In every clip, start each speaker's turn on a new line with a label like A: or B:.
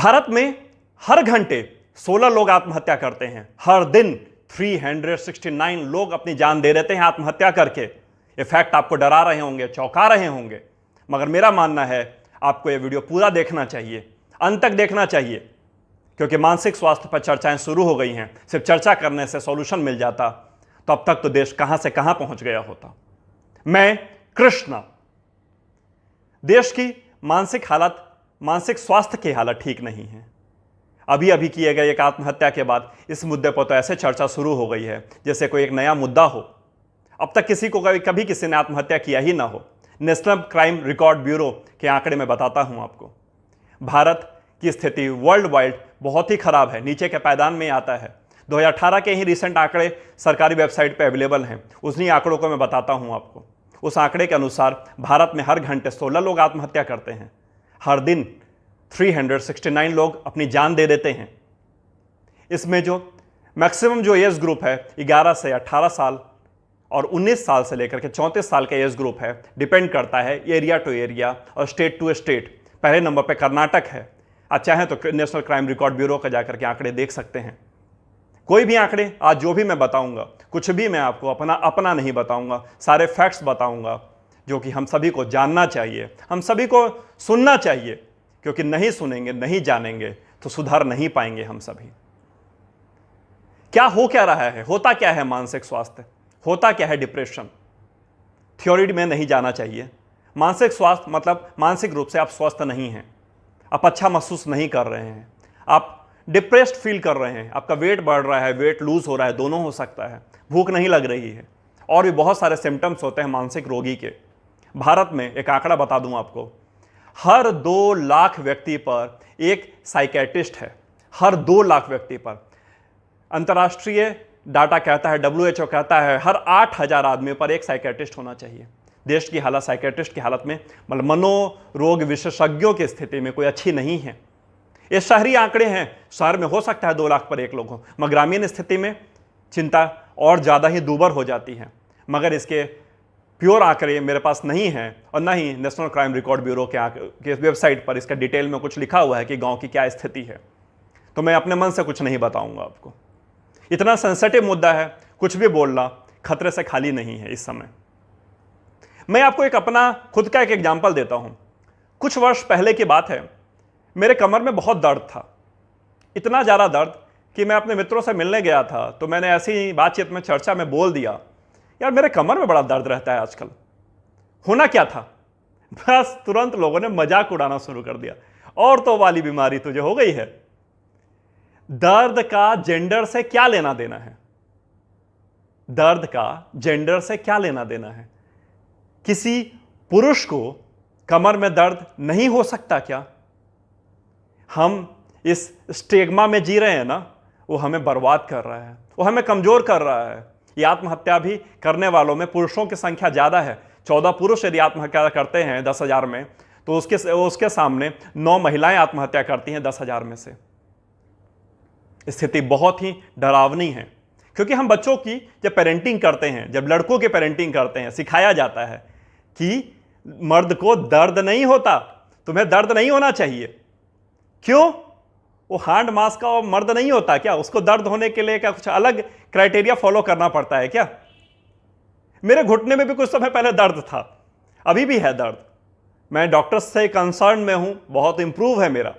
A: भारत में हर घंटे 16 लोग आत्महत्या करते हैं। हर दिन 369 लोग अपनी जान दे देते हैं आत्महत्या करके। ये फैक्ट आपको डरा रहे होंगे, चौंका रहे होंगे, मगर मेरा मानना है आपको ये वीडियो पूरा देखना चाहिए, अंत तक देखना चाहिए, क्योंकि मानसिक स्वास्थ्य पर चर्चाएं शुरू हो गई हैं। सिर्फ चर्चा करने से सॉल्यूशन मिल जाता तो अब तक तो देश कहां से कहां पहुंच गया होता। मैं कृष्णा। देश की मानसिक स्वास्थ्य की हालत ठीक नहीं है। अभी अभी किए गए एक आत्महत्या के बाद इस मुद्दे पर तो ऐसे चर्चा शुरू हो गई है जैसे कोई एक नया मुद्दा हो। अब तक किसी को कभी किसी ने आत्महत्या किया ही ना हो। नेशनल क्राइम रिकॉर्ड ब्यूरो के आंकड़े में बताता हूं आपको, भारत की स्थिति वर्ल्ड वाइड बहुत ही खराब है, नीचे के पायदान में आता है। 2018 के ही रिसेंट आंकड़े सरकारी वेबसाइट पर अवेलेबल हैं, उन्हीं आंकड़ों को मैं बताता हूं आपको। उस आंकड़े के अनुसार भारत में हर घंटे 16 लोग आत्महत्या करते हैं। हर दिन 369 लोग अपनी जान दे देते हैं। इसमें जो मैक्सिमम जो एज ग्रुप है 11 से 18 साल और 19 साल से लेकर के 34 साल का एज ग्रुप है। डिपेंड करता है एरिया टू एरिया और स्टेट टू स्टेट। पहले नंबर पे कर्नाटक है। आप चाहें तो नेशनल क्राइम रिकॉर्ड ब्यूरो का जाकर के आंकड़े देख सकते हैं। कोई भी आंकड़े आज जो भी मैं बताऊंगा, कुछ भी मैं आपको अपना नहीं बताऊंगा, सारे फैक्ट्स बताऊंगा जो कि हम सभी को जानना चाहिए, हम सभी को सुनना चाहिए, क्योंकि नहीं सुनेंगे, नहीं जानेंगे तो सुधार नहीं पाएंगे हम सभी। क्या रहा है, होता क्या है मानसिक स्वास्थ्य, होता क्या है डिप्रेशन, थ्योरी में नहीं जाना चाहिए। मानसिक स्वास्थ्य मतलब मानसिक रूप से आप स्वस्थ नहीं हैं, आप अच्छा महसूस नहीं कर रहे हैं, आप डिप्रेस्ड फील कर रहे हैं, आपका वेट बढ़ रहा है, वेट लूज हो रहा है, दोनों हो सकता है, भूख नहीं लग रही है, और भी बहुत सारे सिम्टम्स होते हैं मानसिक रोगी के। भारत में एक आंकड़ा बता दूं आपको, हर 2 लाख व्यक्ति पर एक साइकेट्रिस्ट है। हर 2 लाख व्यक्ति पर। अंतर्राष्ट्रीय डाटा कहता है, WHO कहता है, हर 8,000 आदमी पर एक साइकेट्रिस्ट होना चाहिए। देश की हालत साइकेट्रिस्ट की हालत में, मतलब मनोरोग विशेषज्ञों की स्थिति में कोई अच्छी नहीं है। ये शहरी आंकड़े हैं, शहर में हो सकता है 2 लाख पर 1 लोग हो, मगर ग्रामीण स्थिति में चिंता और ज़्यादा ही दूभर हो जाती है। मगर इसके प्योर आंकड़े मेरे पास नहीं हैं, और न ही नेशनल क्राइम रिकॉर्ड ब्यूरो के वेबसाइट पर इसका डिटेल में कुछ लिखा हुआ है कि गांव की क्या स्थिति है। तो मैं अपने मन से कुछ नहीं बताऊंगा आपको। इतना सेंसिटिव मुद्दा है, कुछ भी बोलना खतरे से खाली नहीं है इस समय। मैं आपको एक अपना खुद का एक एग्जाम्पल देता हूं। कुछ वर्ष पहले की बात है, मेरे कमर में बहुत दर्द था, इतना ज़्यादा दर्द कि मैं अपने मित्रों से मिलने गया था तो मैंने ऐसी बातचीत में, चर्चा में बोल दिया, यार मेरे कमर में बड़ा दर्द रहता है आजकल। होना क्या था, बस तुरंत लोगों ने मजाक उड़ाना शुरू कर दिया, और तो वाली बीमारी तुझे हो गई है। दर्द का जेंडर से क्या लेना देना है, दर्द का जेंडर से क्या लेना देना है। किसी पुरुष को कमर में दर्द नहीं हो सकता क्या? हम इस स्टिग्मा में जी रहे हैं ना, वो हमें बर्बाद कर रहा है, वो हमें कमजोर कर रहा है। ये आत्महत्या भी करने वालों में पुरुषों की संख्या ज़्यादा है। 14 पुरुष यदि आत्महत्या करते हैं 10,000 में, तो उसके सामने 9 महिलाएं आत्महत्या करती हैं 10,000 में से। स्थिति बहुत ही डरावनी है, क्योंकि हम बच्चों की जब पेरेंटिंग करते हैं, जब लड़कों की पेरेंटिंग करते हैं, सिखाया जाता है कि मर्द को दर्द नहीं होता, तुम्हें दर्द नहीं होना चाहिए। क्यों? वो हांड मास का और मर्द नहीं होता क्या? उसको दर्द होने के लिए क्या कुछ अलग क्राइटेरिया फॉलो करना पड़ता है क्या? मेरे घुटने में भी कुछ समय पहले दर्द था, अभी भी है दर्द। मैं डॉक्टर से कंसर्न में हूं, बहुत इंप्रूव है मेरा,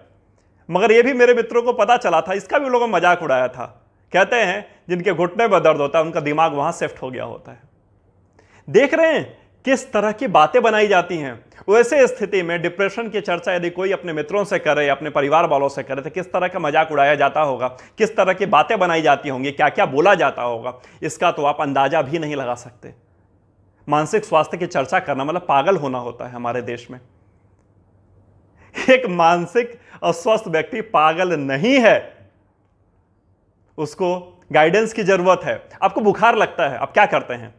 A: मगर यह भी मेरे मित्रों को पता चला था, इसका भी लोगों ने मजाक उड़ाया था। कहते हैं जिनके घुटने में दर्द होता है उनका दिमाग वहां शिफ्ट हो गया होता है। देख रहे हैं किस तरह की बातें बनाई जाती हैं। वैसे स्थिति में डिप्रेशन की चर्चा यदि कोई अपने मित्रों से करे, अपने परिवार वालों से करे, तो किस तरह का मजाक उड़ाया जाता होगा, किस तरह की बातें बनाई जाती होंगी, क्या क्या बोला जाता होगा, इसका तो आप अंदाजा भी नहीं लगा सकते। मानसिक स्वास्थ्य की चर्चा करना मतलब पागल होना होता है हमारे देश में। एक मानसिक अस्वस्थ व्यक्ति पागल नहीं है, उसको गाइडेंस की जरूरत है। आपको बुखार लगता है, आप क्या करते हैं?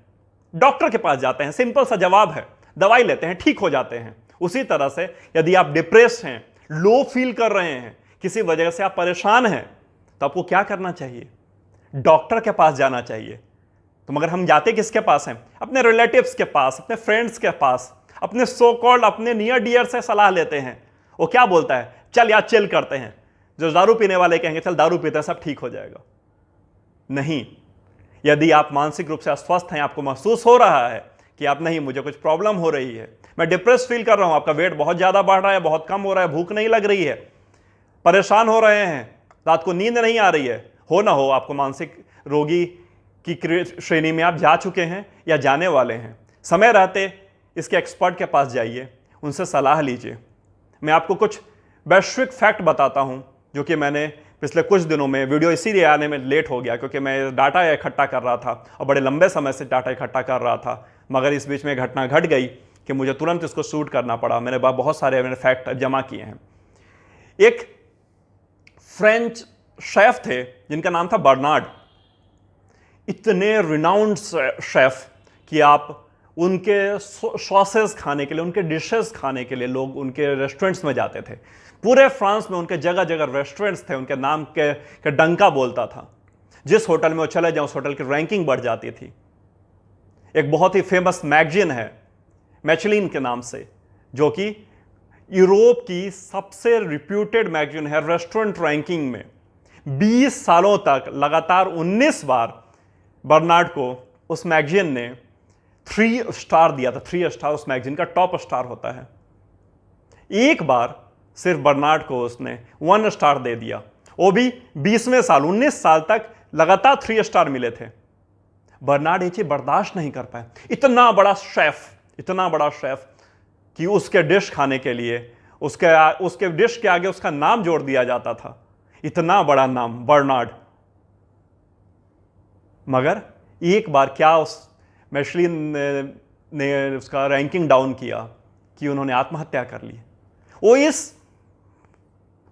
A: डॉक्टर के पास जाते हैं, सिंपल सा जवाब है, दवाई लेते हैं, ठीक हो जाते हैं। उसी तरह से यदि आप डिप्रेस हैं, लो फील कर रहे हैं, किसी वजह से आप परेशान हैं, तो आपको क्या करना चाहिए? डॉक्टर के पास जाना चाहिए। तो मगर हम जाते किसके पास हैं? अपने रिलेटिव्स के पास, अपने फ्रेंड्स के पास, अपने सो कॉल्ड अपने नियर डियर से सलाह लेते हैं। वो क्या बोलता है, चल यार चिल करते हैं, जो दारू पीने वाले कहेंगे चल दारू पीते सब ठीक हो जाएगा। नहीं, यदि आप मानसिक रूप से अस्वस्थ हैं, आपको महसूस हो रहा है कि आप नहीं, मुझे कुछ प्रॉब्लम हो रही है, मैं डिप्रेस फील कर रहा हूं, आपका वेट बहुत ज्यादा बढ़ रहा है, बहुत कम हो रहा है, भूख नहीं लग रही है, परेशान हो रहे हैं, रात को नींद नहीं आ रही है, हो ना हो आपको मानसिक रोगी की श्रेणी में आप जा चुके हैं या जाने वाले हैं, समय रहते इसके एक्सपर्ट के पास जाइए, उनसे सलाह लीजिए। मैं आपको कुछ वैश्विक फैक्ट बताता हूं जो कि मैंने पिछले कुछ दिनों में, वीडियो इसीलिए आने में लेट हो गया क्योंकि मैं डाटा इकट्ठा कर रहा था और बड़े लंबे समय से डाटा इकट्ठा कर रहा था, मगर इस बीच में घटना घट गई कि मुझे तुरंत इसको शूट करना पड़ा। मैंने बहुत सारे मैंने फैक्ट जमा किए हैं। एक फ्रेंच शेफ थे जिनका नाम था बर्नार्ड, इतने रिनाउंड शेफ कि आप उनके सॉसेस खाने के लिए, उनके डिशेस खाने के लिए लोग उनके रेस्टोरेंट्स में जाते थे। पूरे फ्रांस में उनके जगह जगह रेस्टोरेंट्स थे, उनके नाम के डंका बोलता था। जिस होटल में वो चले जाए उस होटल की रैंकिंग बढ़ जाती थी। एक बहुत ही फेमस मैगजीन है मिशेलिन के नाम से, जो कि यूरोप की सबसे रिप्यूटेड मैगजीन है रेस्टोरेंट रैंकिंग में। 20 सालों तक लगातार 19 बार बर्नार्ड को उस मैगजीन ने 3 स्टार दिया था। 3 स्टार उस मैगजीन का टॉप स्टार होता है। एक बार सिर्फ बर्नार्ड को उसने 1 स्टार दे दिया, वो भी 20वें साल। 19 साल तक लगातार 3 स्टार मिले थे। बर्नार्ड ये चीज बर्दाश्त नहीं कर पाए। इतना बड़ा शेफ कि उसके डिश खाने के लिए उसके डिश के आगे उसका नाम जोड़ दिया जाता था। इतना बड़ा नाम बर्नार्ड। मगर एक बार क्या उस मिशेलिन ने उसका रैंकिंग डाउन किया कि उन्होंने आत्महत्या कर ली। वो इस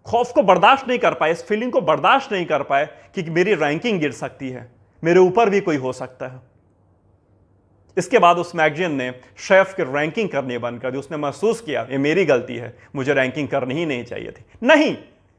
A: खौफ को बर्दाश्त नहीं कर पाए, इस फीलिंग को बर्दाश्त नहीं कर पाए कि मेरी रैंकिंग गिर सकती है, मेरे ऊपर भी कोई हो सकता है। इसके बाद उस मैगजीन ने शेफ की रैंकिंग करनी बंद कर दी। उसने महसूस किया ये मेरी गलती है, मुझे रैंकिंग करनी ही नहीं चाहिए थी। नहीं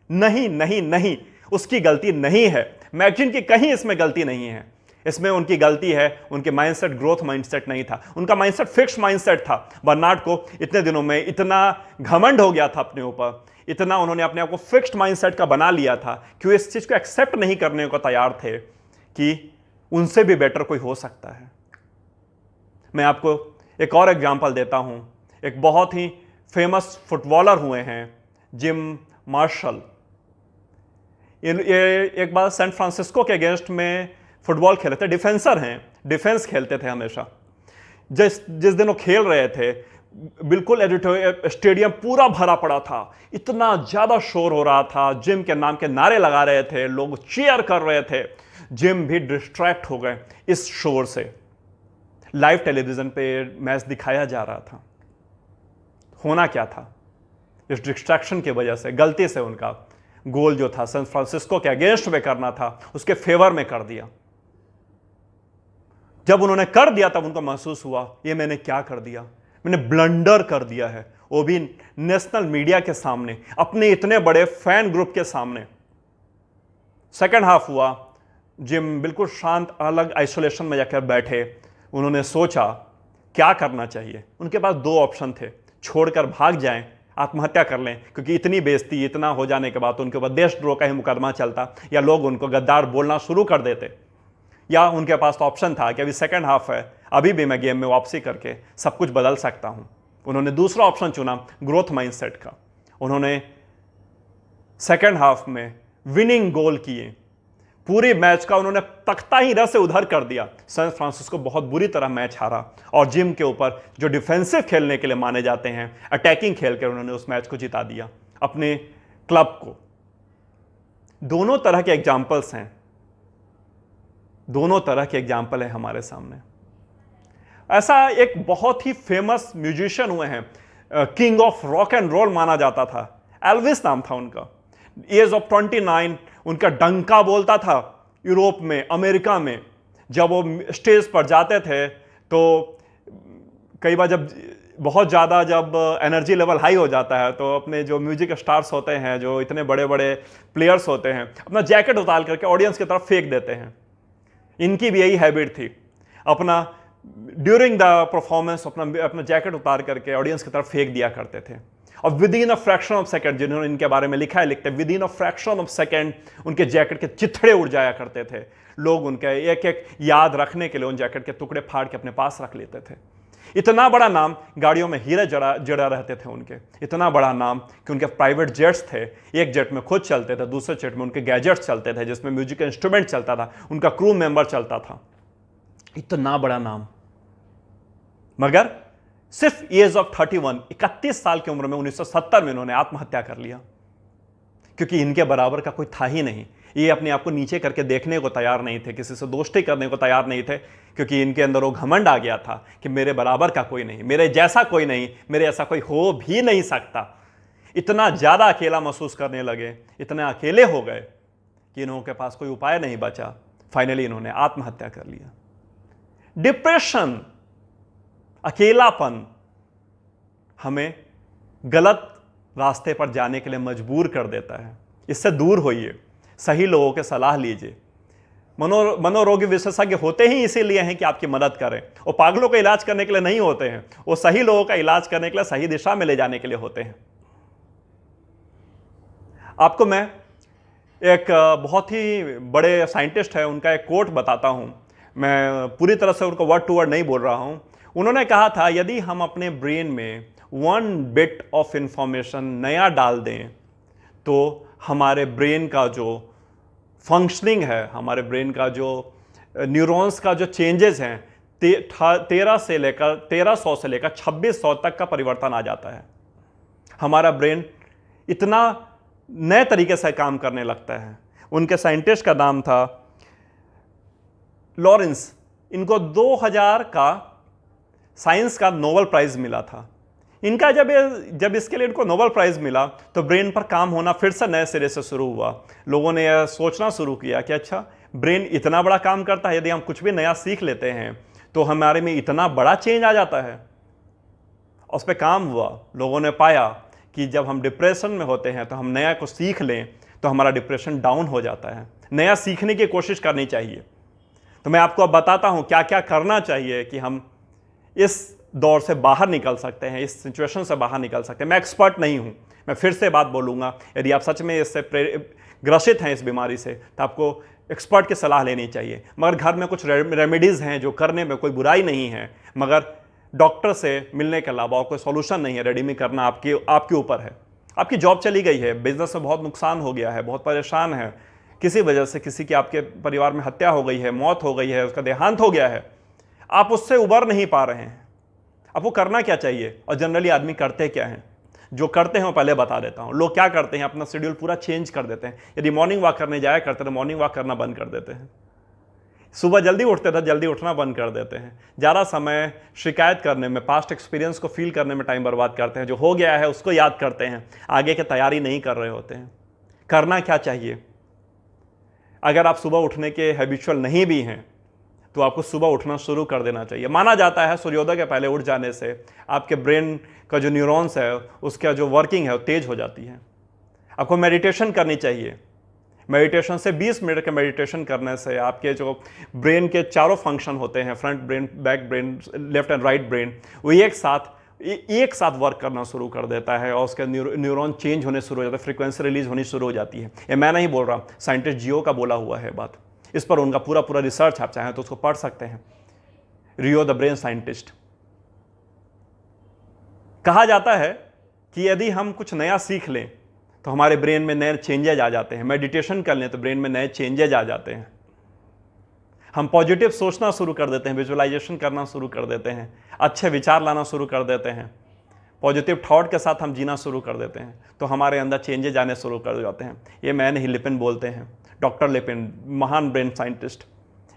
A: नहीं नहीं नहीं, उसकी गलती नहीं है। मैगजीन की कहीं इसमें गलती नहीं है। इसमें उनकी गलती है उनके माइंडसेट, ग्रोथ माइंडसेट नहीं था। उनका माइंडसेट फिक्स माइंडसेट था। बर्नार्ड को इतने दिनों में इतना घमंड हो गया था अपने ऊपर, इतना उन्होंने अपने आप को फिक्स्ड माइंडसेट का बना लिया था कि वो इस चीज को एक्सेप्ट नहीं करने को तैयार थे कि उनसे भी बेटर कोई हो सकता है। मैं आपको एक और एग्जांपल देता हूं। एक बहुत ही फेमस फुटबॉलर हुए हैं जिम मार्शल। ये एक बार सैन फ्रांसिस्को के अगेंस्ट में फुटबॉल खेले थे। डिफेंसर हैं, डिफेंस खेलते थे हमेशा। जिस दिन वो खेल रहे थे बिल्कुल स्टेडियम पूरा भरा पड़ा था, इतना ज्यादा शोर हो रहा था, जिम के नाम के नारे लगा रहे थे, लोग चीयर कर रहे थे। जिम भी डिस्ट्रैक्ट हो गए इस शोर से। लाइव टेलीविजन पे मैच दिखाया जा रहा था। होना क्या था, इस डिस्ट्रैक्शन की वजह से गलती से उनका गोल जो था सैन फ्रांसिस्को के अगेंस्ट में करना था, उसके फेवर में कर दिया। जब उन्होंने कर दिया तब उनको महसूस हुआ ये मैंने क्या कर दिया, मैंने ब्लंडर कर दिया है, वो भी नेशनल मीडिया के सामने, अपने इतने बड़े फैन ग्रुप के सामने। सेकंड हाफ हुआ, जिम बिल्कुल शांत अलग आइसोलेशन में जाकर बैठे। उन्होंने सोचा क्या करना चाहिए। उनके पास 2 ऑप्शन थे, छोड़कर भाग जाएं, आत्महत्या कर लें, क्योंकि इतनी बेइज्जती इतना हो जाने के बाद उनके ऊपर देशद्रोह का ही मुकदमा चलता या लोग उनको गद्दार बोलना शुरू कर देते। या उनके पास तो ऑप्शन था कि अभी सेकंड हाफ है, अभी भी मैं गेम में वापसी करके सब कुछ बदल सकता हूं। उन्होंने दूसरा ऑप्शन चुना, ग्रोथ माइंडसेट का। उन्होंने सेकंड हाफ में विनिंग गोल किए, पूरे मैच का उन्होंने तख्ता ही इधर से उधर कर दिया। सैन फ्रांसिस्को बहुत बुरी तरह मैच हारा और जिम के ऊपर जो डिफेंसिव खेलने के लिए माने जाते हैं, अटैकिंग खेल कर उन्होंने उस मैच को जिता दिया अपने क्लब को। दोनों तरह के एग्जाम्पल्स हैं, दोनों तरह के एग्जाम्पल है हमारे सामने। ऐसा एक बहुत ही फेमस म्यूजिशियन हुए हैं, king of rock and roll माना जाता था, एल्विस नाम था उनका। एज ऑफ 29 उनका डंका बोलता था यूरोप में, अमेरिका में। जब वो स्टेज पर जाते थे तो कई बार जब बहुत ज़्यादा जब एनर्जी लेवल हाई हो जाता है तो अपने जो म्यूजिक स्टार्स होते हैं, जो इतने बड़े बड़े प्लेयर्स होते हैं, अपना जैकेट उतार करके ऑडियंस की तरफ फेंक देते हैं। इनकी भी यही हैबिट थी, अपना ड्यूरिंग द परफॉर्मेंस अपना जैकेट उतार करके ऑडियंस की तरफ फेंक दिया करते थे। और with in a fraction of second, जिन्होंने इनके बारे में लिखा है, लिखते with in a fraction of second उनके जैकेट के चिथड़े उड़ जाया करते थे। लोग उनके एक एक याद रखने के लिए उन जैकेट के टुकड़े फाड़ के अपने पास रख लेते थे। इतना बड़ा नाम, गाड़ियों में हीरे जड़ा रहते थे उनके, इतना बड़ा नाम कि उनके प्राइवेट जेट्स थे, एक जेट में खुद चलते थे, दूसरे जेट में उनके गैजेट्स चलते थे जिसमें म्यूजिक इंस्ट्रूमेंट चलता था, उनका क्रू मेंबर चलता था। इतना बड़ा नाम, मगर सिर्फ एज ऑफ 31 साल की उम्र में 1970 में उन्होंने आत्महत्या कर लिया, क्योंकि इनके बराबर का कोई था ही नहीं। ये अपने आप को नीचे करके देखने को तैयार नहीं थे, किसी से दोस्ती करने को तैयार नहीं थे, क्योंकि इनके अंदर वो घमंड आ गया था कि मेरे बराबर का कोई नहीं, मेरे जैसा कोई नहीं, मेरे ऐसा कोई हो भी नहीं सकता। इतना ज़्यादा अकेला महसूस करने लगे, इतने अकेले हो गए कि इन्होंने पास कोई उपाय नहीं बचा। फाइनली इन्होंने आत्महत्या कर लिया। डिप्रेशन, अकेलापन हमें गलत रास्ते पर जाने के लिए मजबूर कर देता है। इससे दूर होइए, सही लोगों के सलाह लीजिए। मनोरोग विशेषज्ञ होते ही इसीलिए हैं कि आपकी मदद करें। वो पागलों का इलाज करने के लिए नहीं होते हैं, वो सही लोगों का इलाज करने के लिए, सही दिशा में ले जाने के लिए होते हैं। आपको मैं एक बहुत ही बड़े साइंटिस्ट है, उनका एक कोट बताता हूं। मैं पूरी तरह से उनको वर्ड टू वर्ड नहीं बोल रहा हूं। उन्होंने कहा था, यदि हम अपने ब्रेन में 1 बिट ऑफ इंफॉर्मेशन नया डाल दें तो हमारे ब्रेन का जो फंक्शनिंग है, हमारे ब्रेन का जो न्यूरॉन्स का जो चेंजेस हैं, 1300 से लेकर 2600 तक का परिवर्तन आ जाता है। हमारा ब्रेन इतना नए तरीके से काम करने लगता है। उनके साइंटिस्ट का नाम था लॉरेंस। इनको 2000 का साइंस का नोबेल प्राइज मिला था। इनका जब इसके लिए इनको नोबेल प्राइज मिला तो ब्रेन पर काम होना फिर से नए सिरे से शुरू हुआ। लोगों ने यह सोचना शुरू किया कि अच्छा, ब्रेन इतना बड़ा काम करता है, यदि हम कुछ भी नया सीख लेते हैं तो हमारे में इतना बड़ा चेंज आ जाता है। उस पर काम हुआ। लोगों ने पाया कि जब हम डिप्रेशन में होते हैं तो हम नया कुछ सीख लें तो हमारा डिप्रेशन डाउन हो जाता है। नया सीखने की कोशिश करनी चाहिए। तो मैं आपको अब बताता हूं क्या क्या करना चाहिए कि हम इस दौर से बाहर निकल सकते हैं, इस सिचुएशन से बाहर निकल सकते हैं। मैं एक्सपर्ट नहीं हूं, मैं फिर से बात बोलूंगा। यदि आप सच में इससे ग्रसित हैं, इस बीमारी से, तो आपको एक्सपर्ट की सलाह लेनी चाहिए। मगर घर में कुछ रेमेडीज़ हैं जो करने में कोई बुराई नहीं है, मगर डॉक्टर से मिलने के अलावा और कोई सॉल्यूशन नहीं है। रेडी में करना आपके ऊपर है। आपकी जॉब चली गई है, बिजनेस में बहुत नुकसान हो गया है, बहुत परेशान है, किसी वजह से किसी की आपके परिवार में हत्या हो गई है, मौत हो गई है, उसका देहांत हो गया है, आप उससे उबर नहीं पा रहे हैं। आपको करना क्या चाहिए? और जनरली आदमी करते क्या हैं? जो करते हैं वो पहले बता देता हूं। लोग क्या करते हैं, अपना शेड्यूल पूरा चेंज कर देते हैं। यदि मॉर्निंग वॉक करने जाया करते तो मॉर्निंग वॉक करना बंद कर देते हैं। सुबह जल्दी उठते थे, जल्दी उठना बंद कर देते हैं। ज़्यादा समय शिकायत करने में, पास्ट एक्सपीरियंस को फील करने में टाइम बर्बाद करते हैं। जो हो गया है उसको याद करते हैं, आगे की तैयारी नहीं कर रहे होते हैं। करना क्या चाहिए? अगर आप सुबह उठने के हैबिचुअल नहीं भी हैं तो आपको सुबह उठना शुरू कर देना चाहिए। माना जाता है सूर्योदय के पहले उठ जाने से आपके ब्रेन का जो न्यूरॉन्स है उसका जो वर्किंग है वो तेज हो जाती है। आपको मेडिटेशन करनी चाहिए। मेडिटेशन से 20 मिनट के मेडिटेशन करने से आपके जो ब्रेन के चारों फंक्शन होते हैं, front brain, back brain, left and right brain, वो एक साथ वर्क करना शुरू कर देता है और उसके न्यूरॉन चेंज होने शुरू हो जाता है, फ्रीक्वेंसी रिलीज होनी शुरू हो जाती है। ये मैं नहीं बोल रहा, साइंटिस्ट जियो का बोला हुआ है बात। इस पर उनका पूरा रिसर्च आप चाहें तो उसको पढ़ सकते हैं, रियो द ब्रेन साइंटिस्ट। कहा जाता है कि यदि हम कुछ नया सीख लें तो हमारे ब्रेन में नए चेंजेज आ जाते हैं। मेडिटेशन कर लें तो ब्रेन में नए चेंजेज आ जाते हैं। हम पॉजिटिव सोचना शुरू कर देते हैं, विजुअलाइजेशन करना शुरू कर देते हैं, अच्छे विचार लाना शुरू कर देते हैं, पॉजिटिव थॉट के साथ हम जीना शुरू कर देते हैं, तो हमारे अंदर चेंजेज आने शुरू कर जाते हैं। ये मैं नहीं, लिपिन बोलते हैं, डॉक्टर लिपिन, महान ब्रेन साइंटिस्ट।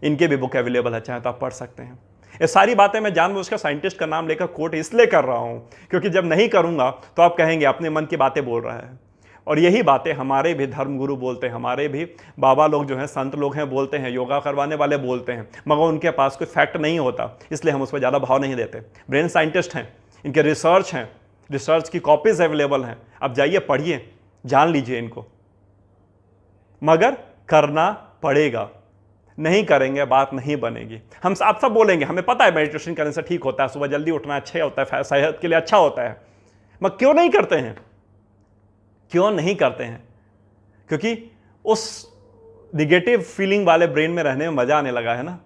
A: इनके भी बुक अवेलेबल है, चाहे तो आप पढ़ सकते हैं। ये सारी बातें मैं जानबूझ के साइंटिस्ट का नाम लेकर कोट इसलिए कर रहा हूँ क्योंकि जब नहीं करूँगा तो आप कहेंगे अपने मन की बातें बोल रहा है। और यही बातें हमारे भी धर्मगुरु बोलते हैं, हमारे भी बाबा लोग जो हैं, संत लोग हैं, बोलते हैं, योगा करवाने वाले बोलते हैं, मगर उनके पास कोई फैक्ट नहीं होता, इसलिए हम उस पर ज़्यादा भाव नहीं देते। ब्रेन साइंटिस्ट हैं, इनके रिसर्च हैं, रिसर्च की कॉपीज अवेलेबल हैं, आप जाइए पढ़िए, जान लीजिए इनको। मगर करना पड़ेगा, नहीं करेंगे बात नहीं बनेगी। आप सब बोलेंगे हमें पता है मेडिटेशन करने से ठीक होता है, सुबह जल्दी उठना अच्छा होता है, सेहत के लिए अच्छा होता है, मगर क्यों नहीं करते हैं? क्यों नहीं करते हैं? क्योंकि उस निगेटिव फीलिंग वाले ब्रेन में रहने में मजा आने लगा है ना।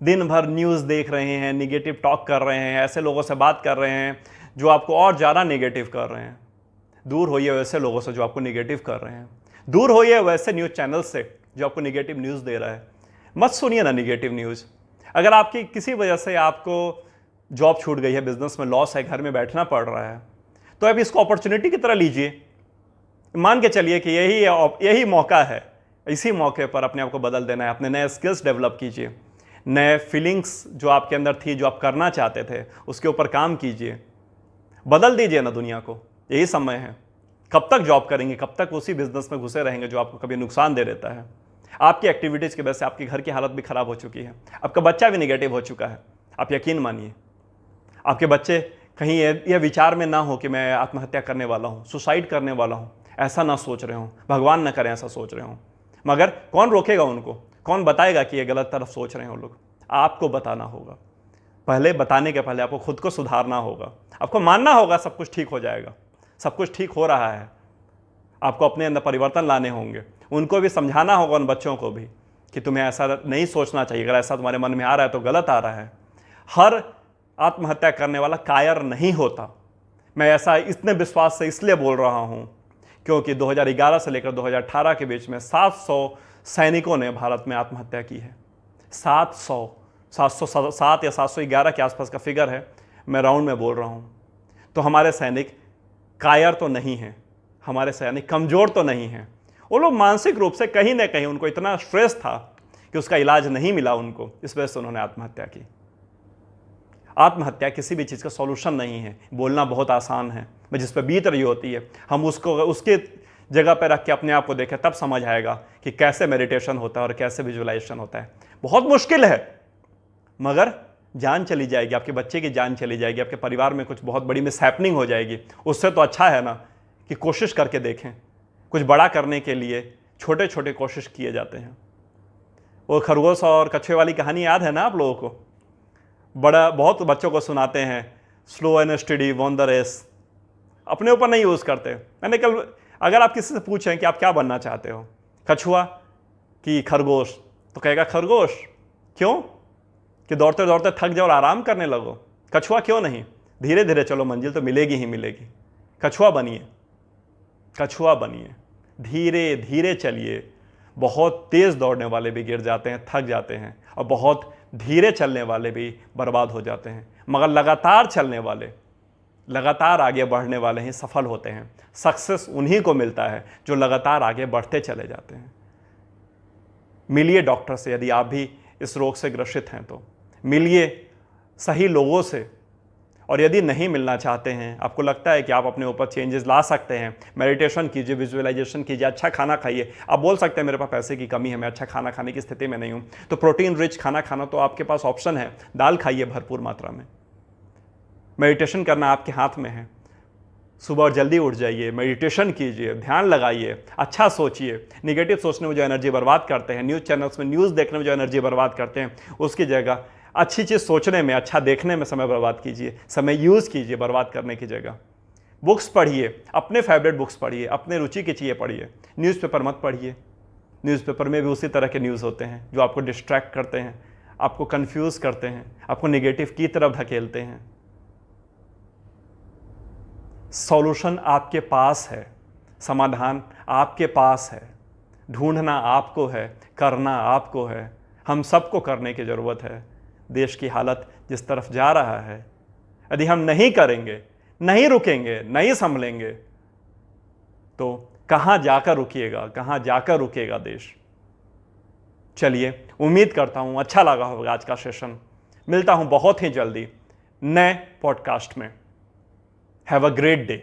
A: दिन भर न्यूज़ देख रहे हैं, निगेटिव टॉक कर रहे हैं, ऐसे लोगों से बात कर रहे हैं जो आपको और ज़्यादा निगेटिव कर रहे हैं। दूर होइए वैसे लोगों से जो आपको निगेटिव कर रहे हैं। दूर होइए वैसे न्यूज़ चैनल से जो आपको निगेटिव न्यूज़ दे रहा है। मत सुनिए ना निगेटिव न्यूज़। अगर आपकी किसी वजह से आपको जॉब छूट गई है, बिजनेस में लॉस है, घर में बैठना पड़ रहा है, तो आप इसको अपॉर्चुनिटी की तरह लीजिए। मान के चलिए कि यही मौका है। इसी मौके पर अपने आप को बदल देना है। अपने नए स्किल्स डेवलप कीजिए, नए फीलिंग्स जो आपके अंदर थी, जो आप करना चाहते थे, उसके ऊपर काम कीजिए। बदल दीजिए ना दुनिया को। यही समय है। कब तक जॉब करेंगे? कब तक उसी बिजनेस में घुसे रहेंगे जो आपको कभी नुकसान दे देता है? आपकी एक्टिविटीज़ की वजह से आपके घर की हालत भी खराब हो चुकी है, आपका बच्चा भी निगेटिव हो चुका है। आप यकीन मानिए, आपके बच्चे कहीं यह विचार में ना हो कि मैं आत्महत्या करने वाला हूँ, सुसाइड करने वाला हूँ, ऐसा ना सोच रहे हो। भगवान ना करें ऐसा सोच रहे हो। मगर कौन रोकेगा उनको? कौन बताएगा कि ये गलत तरफ सोच रहे हो लोग? आपको बताना होगा। पहले बताने के पहले आपको खुद को सुधारना होगा। आपको मानना होगा सब कुछ ठीक हो जाएगा, सब कुछ ठीक हो रहा है। आपको अपने अंदर परिवर्तन लाने होंगे। उनको भी समझाना होगा, उन बच्चों को भी, कि तुम्हें ऐसा नहीं सोचना चाहिए। अगर ऐसा तुम्हारे मन में आ रहा है तो गलत आ रहा है। हर आत्महत्या करने वाला कायर नहीं होता। मैं ऐसा इतने विश्वास से इसलिए बोल रहा हूं क्योंकि 2011 से लेकर 2018 के बीच में 700 सैनिकों ने भारत में आत्महत्या की है। 707 या 711 के आसपास का फिगर है, मैं राउंड में बोल रहा हूं। तो हमारे सैनिक कायर तो नहीं हैं, हमारे सैनिक कमज़ोर तो नहीं हैं। वो लोग मानसिक रूप से कहीं ना कहीं उनको इतना स्ट्रेस था कि उसका इलाज नहीं मिला उनको, इस वजह से उन्होंने आत्महत्या की। आत्महत्या किसी भी चीज़ का सॉल्यूशन नहीं है। बोलना बहुत आसान है, मैं जिस पर बीत रही होती है, हम उसको उसके जगह पर रख के अपने आप को देखें, तब समझ आएगा कि कैसे मेडिटेशन होता है और कैसे विजुअलाइजेशन होता है। बहुत मुश्किल है, मगर जान चली जाएगी, आपके बच्चे की जान चली जाएगी, आपके परिवार में कुछ बहुत बड़ी मिसहैपनिंग हो जाएगी। उससे तो अच्छा है ना कि कोशिश करके देखें। कुछ बड़ा करने के लिए छोटे छोटे कोशिश किए जाते हैं। वो खरगोश और कछुए वाली कहानी याद है ना आप लोगों को? बहुत बच्चों को सुनाते हैं, slow and steady won the race. अपने ऊपर नहीं यूज़ करते। मैंने कल, अगर आप किसी से पूछें कि आप क्या बनना चाहते हो, कछुआ कि खरगोश, तो कहेगा खरगोश। क्यों? कि दौड़ते दौड़ते थक जाओ और आराम करने लगो। कछुआ क्यों नहीं? धीरे धीरे चलो, मंजिल तो मिलेगी ही मिलेगी। कछुआ बनिए, कछुआ बनिए, धीरे धीरे चलिए। बहुत तेज़ दौड़ने वाले भी गिर जाते हैं, थक जाते हैं, और बहुत धीरे चलने वाले भी बर्बाद हो जाते हैं। मगर लगातार चलने वाले, लगातार आगे बढ़ने वाले ही सफल होते हैं। सक्सेस उन्हीं को मिलता है जो लगातार आगे बढ़ते चले जाते हैं। मिलिए डॉक्टर से यदि आप भी इस रोग से ग्रसित हैं तो, मिलिए सही लोगों से। और यदि नहीं मिलना चाहते हैं, आपको लगता है कि आप अपने ऊपर चेंजेस ला सकते हैं, मेडिटेशन कीजिए, विजुअलाइजेशन कीजिए, अच्छा खाना खाइए। आप बोल सकते हैं मेरे पास पैसे की कमी है, मैं अच्छा खाना खाने की स्थिति में नहीं हूं, तो प्रोटीन रिच खाना खाना तो आपके पास ऑप्शन है। दाल खाइए भरपूर मात्रा में। मेडिटेशन करना आपके हाथ में है। सुबह जल्दी उठ जाइए, मेडिटेशन कीजिए, ध्यान लगाइए, अच्छा सोचिए। निगेटिव सोचने में जो एनर्जी बर्बाद करते हैं, न्यूज़ चैनल्स में न्यूज़ देखने में जो एनर्जी बर्बाद करते हैं, उसकी जगह अच्छी चीज़ सोचने में, अच्छा देखने में समय बर्बाद कीजिए। समय यूज़ कीजिए बर्बाद करने की जगह। बुक्स पढ़िए, अपने फेवरेट बुक्स पढ़िए, अपने रुचि की चीज़ें पढ़िए। न्यूज़पेपर मत पढ़िए। न्यूज़पेपर में भी उसी तरह के न्यूज़ होते हैं जो आपको डिस्ट्रैक्ट करते हैं, आपको कन्फ्यूज़ करते हैं, आपको नेगेटिव की तरफ धकेलते हैं। सॉल्यूशन आपके पास है, समाधान आपके पास है। ढूंढना आपको है, करना आपको है। हम सबको करने की ज़रूरत है। देश की हालत जिस तरफ जा रहा है, यदि हम नहीं करेंगे, नहीं रुकेंगे, नहीं संभलेंगे, तो कहाँ जाकर रुकिएगा, कहाँ जाकर रुकेगा देश। चलिए, उम्मीद करता हूँ अच्छा लगा होगा आज का सेशन। मिलता हूँ बहुत ही जल्दी नए पॉडकास्ट में। Have a great day.